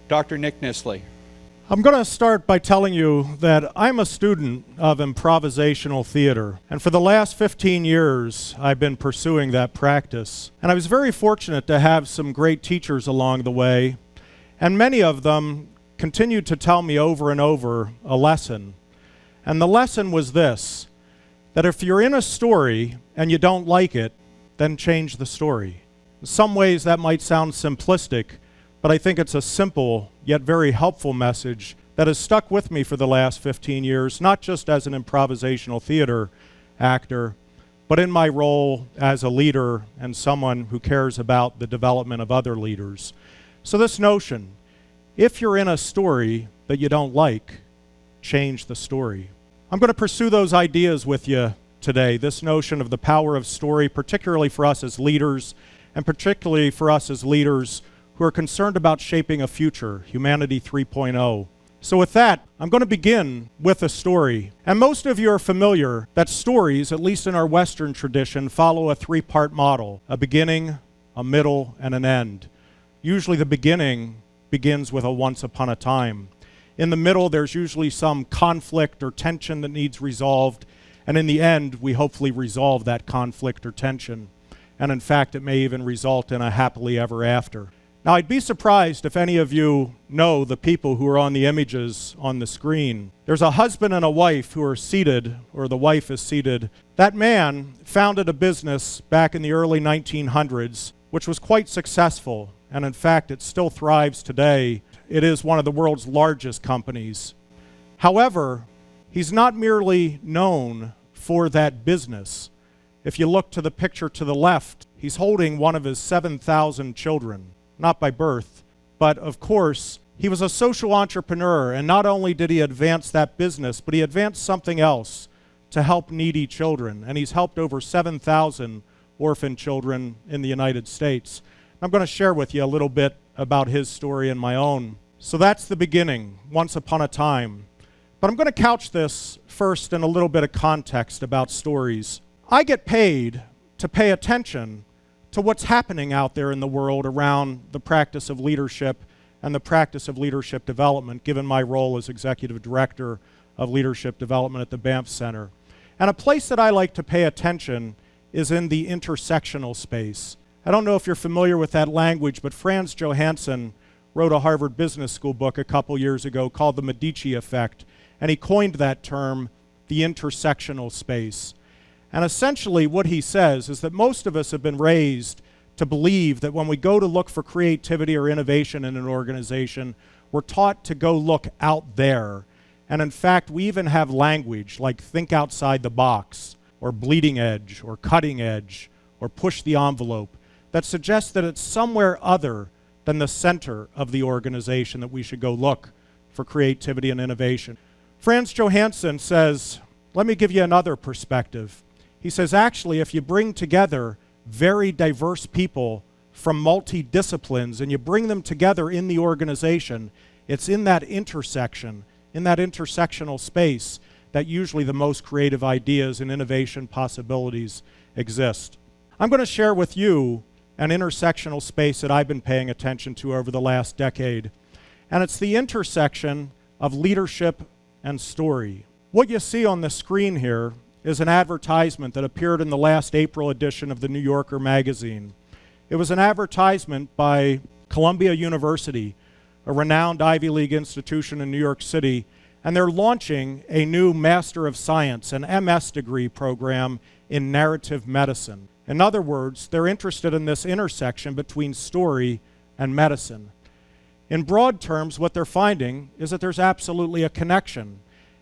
Dr. Nick Nissley. I'm going to start by telling you that I'm a student of improvisational theater, and for the last 15 years I've been pursuing that practice. And I was very fortunate to have some great teachers along the way, and many of them continued to tell me over and over a lesson. And the lesson was this, that if you're in a story and you don't like it, then change the story. In some ways that might sound simplistic, but I think it's a simple yet very helpful message that has stuck with me for the last 15 years, not just as an improvisational theater actor, but in my role as a leader and someone who cares about the development of other leaders. So this notion, if you're in a story that you don't like, change the story. I'm going to pursue those ideas with you today, this notion of the power of story, particularly for us as leaders, and particularly for us as leaders who are concerned about shaping a future, Humanity 3.0. So with that, I'm going to begin with a story. And most of you are familiar that stories, at least in our Western tradition, follow a three-part model: a beginning, a middle, and an end. Usually the beginning begins with a once upon a time. In the middle, there's usually some conflict or tension that needs resolved, and in the end, we hopefully resolve that conflict or tension. And in fact, it may even result in a happily ever after. Now, I'd be surprised if any of you know the people who are on the images on the screen. There's a husband and a wife who are seated, or the wife is seated. That man founded a business back in the early 1900s, which was quite successful, and in fact, it still thrives today. It is one of the world's largest companies. However, he's not merely known for that business. If you look to the picture to the left, he's holding one of his 7,000 children. Not by birth, but of course, he was a social entrepreneur, and not only did he advance that business, but he advanced something else to help needy children, and he's helped over 7,000 orphan children in the United States. I'm going to share with you a little bit about his story and my own. So that's the beginning, once upon a time. But I'm going to couch this first in a little bit of context about stories. I get paid to pay attention to what's happening out there in the world around the practice of leadership and the practice of leadership development, given my role as Executive Director of Leadership Development at the Banff Center. And a place that I like to pay attention is in the intersectional space. I don't know if you're familiar with that language, but Franz Johansson wrote a Harvard Business School book a couple years ago called The Medici Effect, and he coined that term, the intersectional space. And essentially what he says is that most of us have been raised to believe that when we go to look for creativity or innovation in an organization, we're taught to go look out there. And in fact, we even have language like think outside the box, or bleeding edge, or cutting edge, or push the envelope, that suggests that it's somewhere other than the center of the organization that we should go look for creativity and innovation. Franz Johansson says, let me give you another perspective. He says, actually, if you bring together very diverse people from multi-disciplines and you bring them together in the organization, it's in that intersection, in that intersectional space, that usually the most creative ideas and innovation possibilities exist. I'm going to share with you an intersectional space that I've been paying attention to over the last decade, and it's the intersection of leadership and story. What you see on the screen here is an advertisement that appeared in the last April edition of the New Yorker magazine. It was an advertisement by Columbia University, a renowned Ivy League institution in New York City, and they're launching a new Master of Science, an MS degree program in narrative medicine. In other words, they're interested in this intersection between story and medicine. In broad terms, what they're finding is that there's absolutely a connection.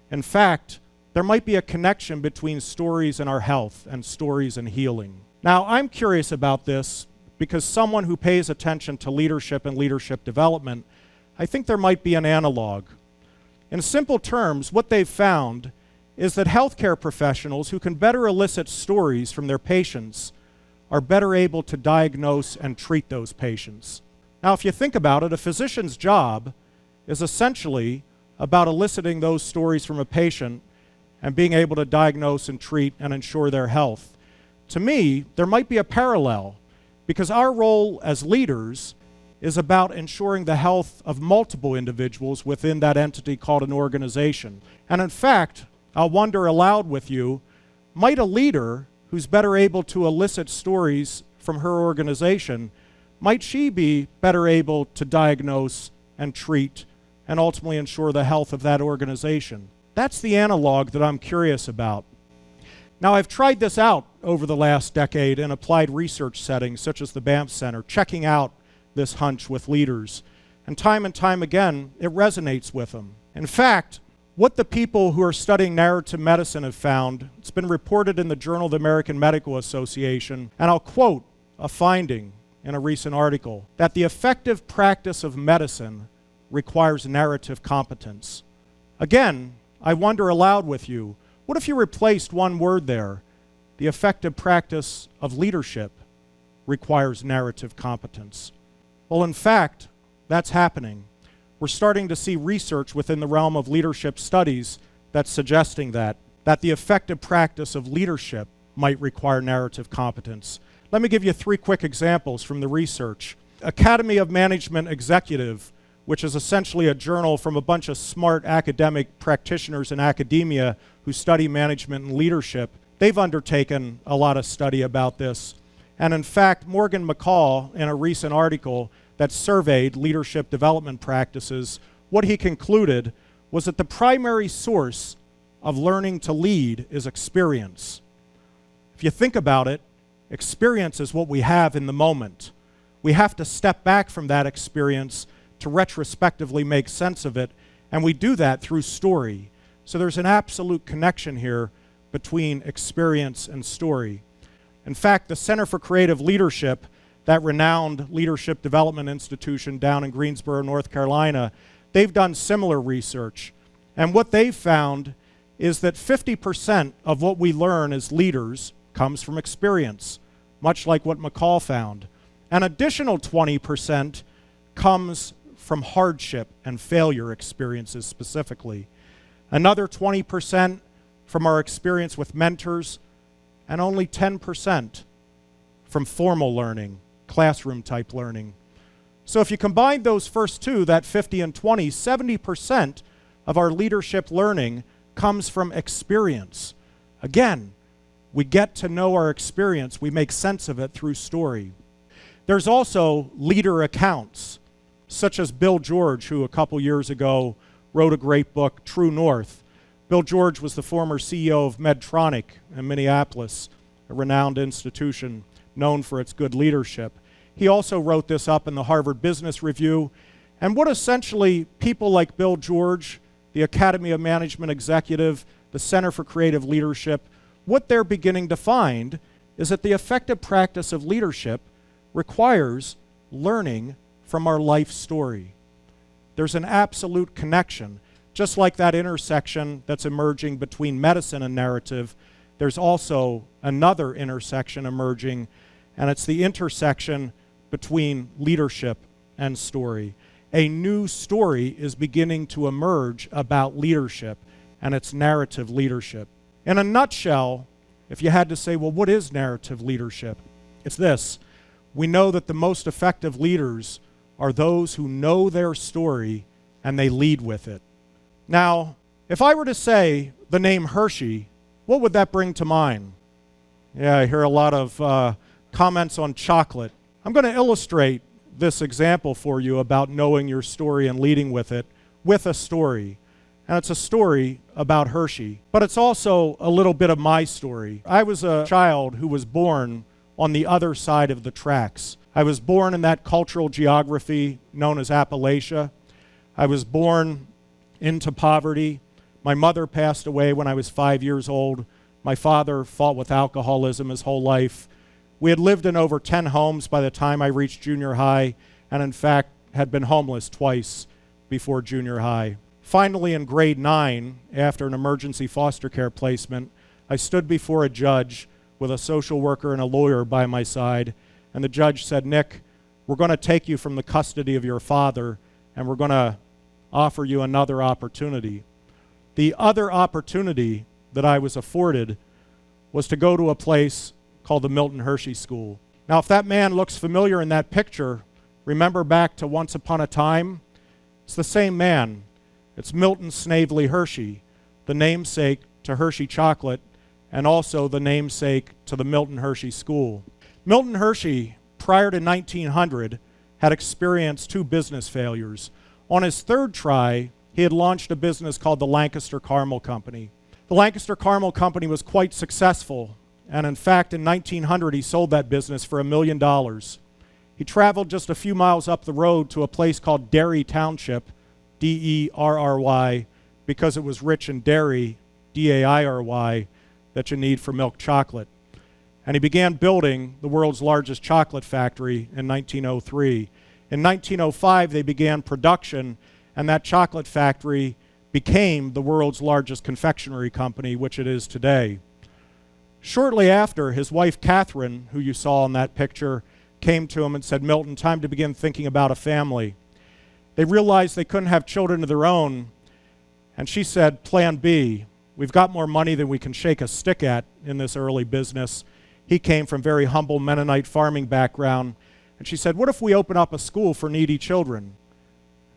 In fact, there might be a connection between stories and our health and stories and healing. Now, I'm curious about this because someone who pays attention to leadership and leadership development, I think there might be an analog. In simple terms, what they've found is that healthcare professionals who can better elicit stories from their patients are better able to diagnose and treat those patients. Now, if you think about it, a physician's job is essentially about eliciting those stories from a patient and being able to diagnose and treat and ensure their health. To me, there might be a parallel, because our role as leaders is about ensuring the health of multiple individuals within that entity called an organization. And in fact, I'll wonder aloud with you, might a leader who's better able to elicit stories from her organization, might she be better able to diagnose and treat and ultimately ensure the health of that organization? That's the analog that I'm curious about. Now, I've tried this out over the last decade in applied research settings such as the Banff Center, checking out this hunch with leaders. And time again, it resonates with them. In fact, what the people who are studying narrative medicine have found, it's been reported in the Journal of the American Medical Association, and I'll quote a finding in a recent article, that the effective practice of medicine requires narrative competence. Again, I wonder aloud with you, what if you replaced one word there? The effective practice of leadership requires narrative competence. Well, in fact, that's happening. We're starting to see research within the realm of leadership studies that's suggesting that the effective practice of leadership might require narrative competence. Let me give you 3 quick examples from the research. Academy of Management Executive, which is essentially a journal from a bunch of smart academic practitioners in academia who study management and leadership, they've undertaken a lot of study about this. And in fact, Morgan McCall, in a recent article that surveyed leadership development practices, what he concluded was that the primary source of learning to lead is experience. If you think about it, experience is what we have in the moment. We have to step back from that experience to retrospectively make sense of it, and we do that through story. So there's an absolute connection here between experience and story. In fact, the Center for Creative Leadership, that renowned leadership development institution down in Greensboro, North Carolina, they've done similar research. And what they've found is that 50% of what we learn as leaders comes from experience, much like what McCall found. An additional 20% comes from hardship and failure experiences specifically. Another 20% from our experience with mentors, and only 10% from formal learning, classroom type learning. So if you combine those first two, that 50 and 20, 70% of our leadership learning comes from experience. Again, we get to know our experience, we make sense of it through story. There's also leader accounts, such as Bill George, who a couple years ago wrote a great book, True North. Bill George was the former CEO of Medtronic in Minneapolis, a renowned institution known for its good leadership. He also wrote this up in the Harvard Business Review. And what essentially people like Bill George, the Academy of Management Executive, the Center for Creative Leadership, what they're beginning to find is that the effective practice of leadership requires learning from our life story. There's an absolute connection. Just like that intersection that's emerging between medicine and narrative, there's also another intersection emerging, and it's the intersection between leadership and story. A new story is beginning to emerge about leadership, and it's narrative leadership. In a nutshell, if you had to say, well, what is narrative leadership? It's this. We know that the most effective leaders are those who know their story and they lead with it. Now, if I were to say the name Hershey, what would that bring to mind? Yeah, I hear a lot of comments on chocolate. I'm going to illustrate this example for you about knowing your story and leading with it with a story. And it's a story about Hershey, but it's also a little bit of my story. I was a child who was born on the other side of the tracks. I was born in that cultural geography known as Appalachia. I was born into poverty. My mother passed away when I was 5 years old. My father fought with alcoholism his whole life. We had lived in over 10 homes by the time I reached junior high, and in fact had been homeless twice before junior high. Finally, in grade 9, after an emergency foster care placement, I stood before a judge with a social worker and a lawyer by my side, and the judge said, "Nick, we're going to take you from the custody of your father, and we're going to offer you another opportunity." The other opportunity that I was afforded was to go to a place called the Milton Hershey School. Now, if that man looks familiar in that picture, remember back to once upon a time? It's the same man. It's Milton Snavely Hershey, the namesake to Hershey chocolate and also the namesake to the Milton Hershey School. Milton Hershey, prior to 1900, had experienced 2 business failures. On his 3rd try, he had launched a business called the Lancaster Caramel Company. The Lancaster Caramel Company was quite successful, and in fact, in 1900, he sold that business for $1 million. He traveled just a few miles up the road to a place called Derry Township, D-E-R-R-Y, because it was rich in dairy, D-A-I-R-Y, that you need for milk chocolate. And he began building the world's largest chocolate factory in 1903. In 1905, they began production, and that chocolate factory became the world's largest confectionery company, which it is today. Shortly after, his wife Catherine, who you saw in that picture, came to him and said, "Milton, time to begin thinking about a family." They realized they couldn't have children of their own, and she said, "Plan B. We've got more money than we can shake a stick at in this early business." He came from very humble Mennonite farming background, and she said, "What if we open up a school for needy children?"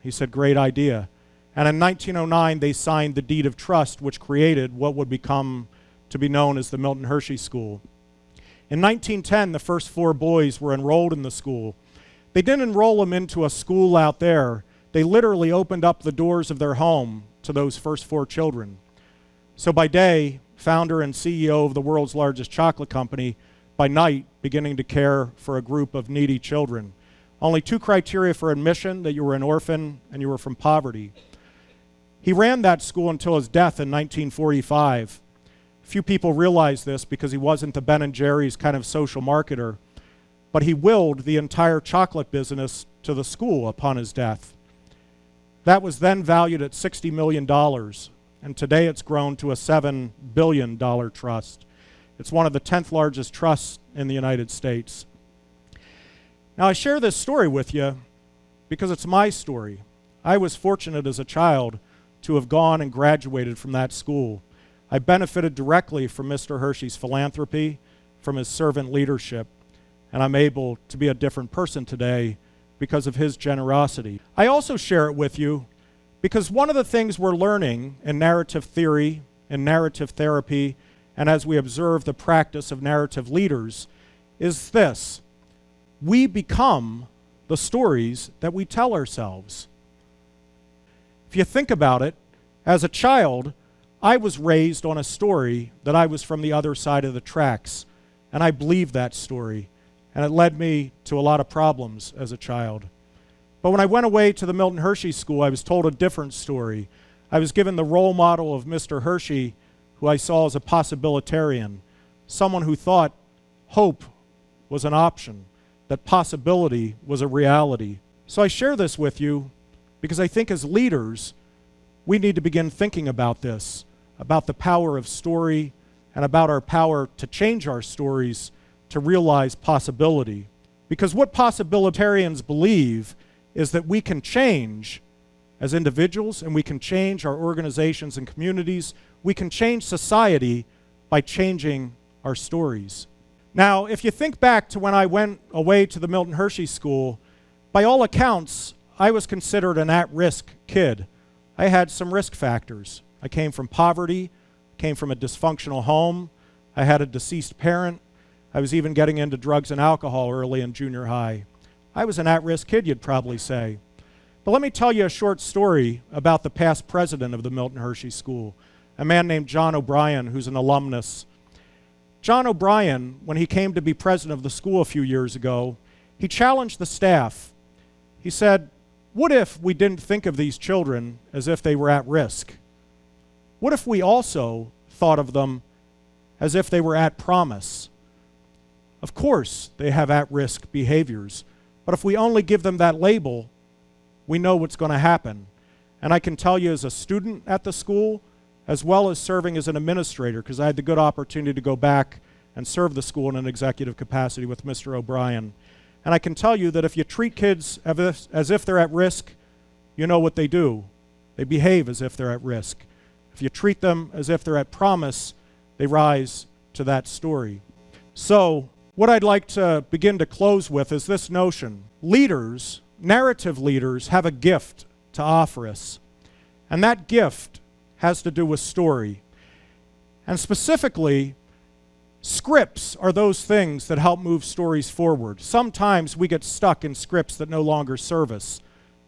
He said, "Great idea." And in 1909, they signed the deed of trust, which created what would become to be known as the Milton Hershey School. In 1910, the first 4 boys were enrolled in the school. They didn't enroll them into a school out there. They literally opened up the doors of their home to those first 4 children. So by day, founder and CEO of the world's largest chocolate company, by night, beginning to care for a group of needy children. Only 2 criteria for admission: that you were an orphan and you were from poverty. He ran that school until his death in 1945. Few people realize this because he wasn't the Ben & Jerry's kind of social marketer, but he willed the entire chocolate business to the school upon his death. That was then valued at $60 million, and today it's grown to a $7 billion trust. It's one of the 10th largest trusts in the United States. Now, I share this story with you because it's my story. I was fortunate as a child to have gone and graduated from that school. I benefited directly from Mr. Hershey's philanthropy, from his servant leadership, and I'm able to be a different person today because of his generosity. I also share it with you because one of the things we're learning in narrative theory, in narrative therapy, and as we observe the practice of narrative leaders, is this: we become the stories that we tell ourselves. If you think about it, as a child, I was raised on a story that I was from the other side of the tracks, and I believed that story, and it led me to a lot of problems as a child. But when I went away to the Milton Hershey School, I was told a different story. I was given the role model of Mr. Hershey, who I saw as a possibilitarian, someone who thought hope was an option, that possibility was a reality. So I share this with you because I think as leaders, we need to begin thinking about this, about the power of story and about our power to change our stories to realize possibility. Because what possibilitarians believe is that we can change as individuals and we can change our organizations and communities. We can change society by changing our stories. Now, if you think back to when I went away to the Milton Hershey School, by all accounts, I was considered an at-risk kid. I had some risk factors. I came from poverty, came from a dysfunctional home, I had a deceased parent, I was even getting into drugs and alcohol early in junior high. I was an at-risk kid, you'd probably say. But let me tell you a short story about the past president of the Milton Hershey School, a man named John O'Brien, who's an alumnus. John O'Brien, when he came to be president of the school a few years ago, he challenged the staff. He said, "What if we didn't think of these children as if they were at risk? What if we also thought of them as if they were at promise? Of course, they have at-risk behaviors, but if we only give them that label, we know what's going to happen." And I can tell you as a student at the school, as well as serving as an administrator, because I had the good opportunity to go back and serve the school in an executive capacity with Mr. O'Brien. And I can tell you that if you treat kids as if they're at risk, you know what they do. They behave as if they're at risk. If you treat them as if they're at promise, they rise to that story. So, what I'd like to begin to close with is this notion leaders, narrative leaders, have a gift to offer us. And that gift has to do with story. And specifically, scripts are those things that help move stories forward. Sometimes we get stuck in scripts that no longer serve us,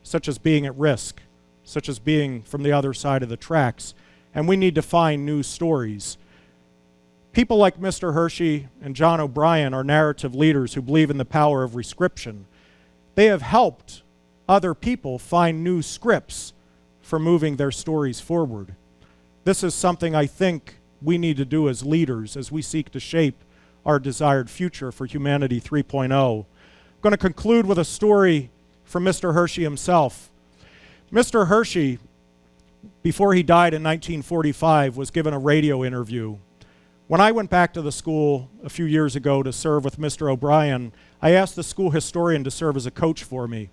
such as being at risk, such as being from the other side of the tracks, and we need to find new stories. People like Mr. Hershey and John O'Brien are narrative leaders who believe in the power of rescription. They have helped other people find new scripts for moving their stories forward. This is something I think we need to do as leaders as we seek to shape our desired future for Humanity 3.0. I'm going to conclude with a story from Mr. Hershey himself. Mr. Hershey, before he died in 1945, was given a radio interview. When I went back to the school a few years ago to serve with Mr. O'Brien, I asked the school historian to serve as a coach for me.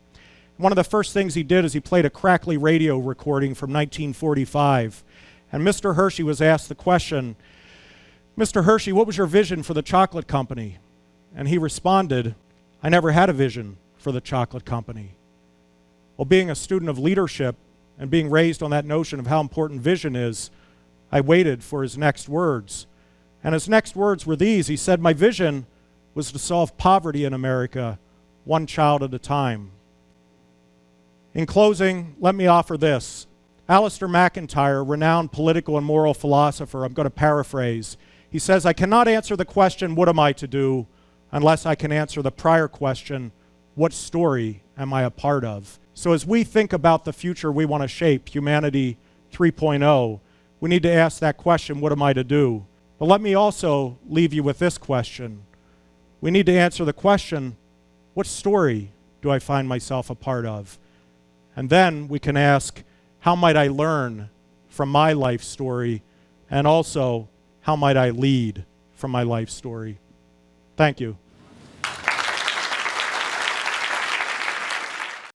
One of the first things he did is he played a crackly radio recording from 1945. And Mr. Hershey was asked the question, "Mr. Hershey, what was your vision for the chocolate company?" And he responded, "I never had a vision for the chocolate company." Well, being a student of leadership and being raised on that notion of how important vision is, I waited for his next words. And his next words were these. He said, "My vision was to solve poverty in America, one child at a time." In closing, let me offer this. Alistair McIntyre, renowned political and moral philosopher, I'm going to paraphrase. He says, "I cannot answer the question, what am I to do, unless I can answer the prior question, what story am I a part of?" So as we think about the future we want to shape, Humanity 3.0, we need to ask that question, what am I to do? But let me also leave you with this question. We need to answer the question, what story do I find myself a part of? And then we can ask, how might I learn from my life story? And also, how might I lead from my life story? Thank you.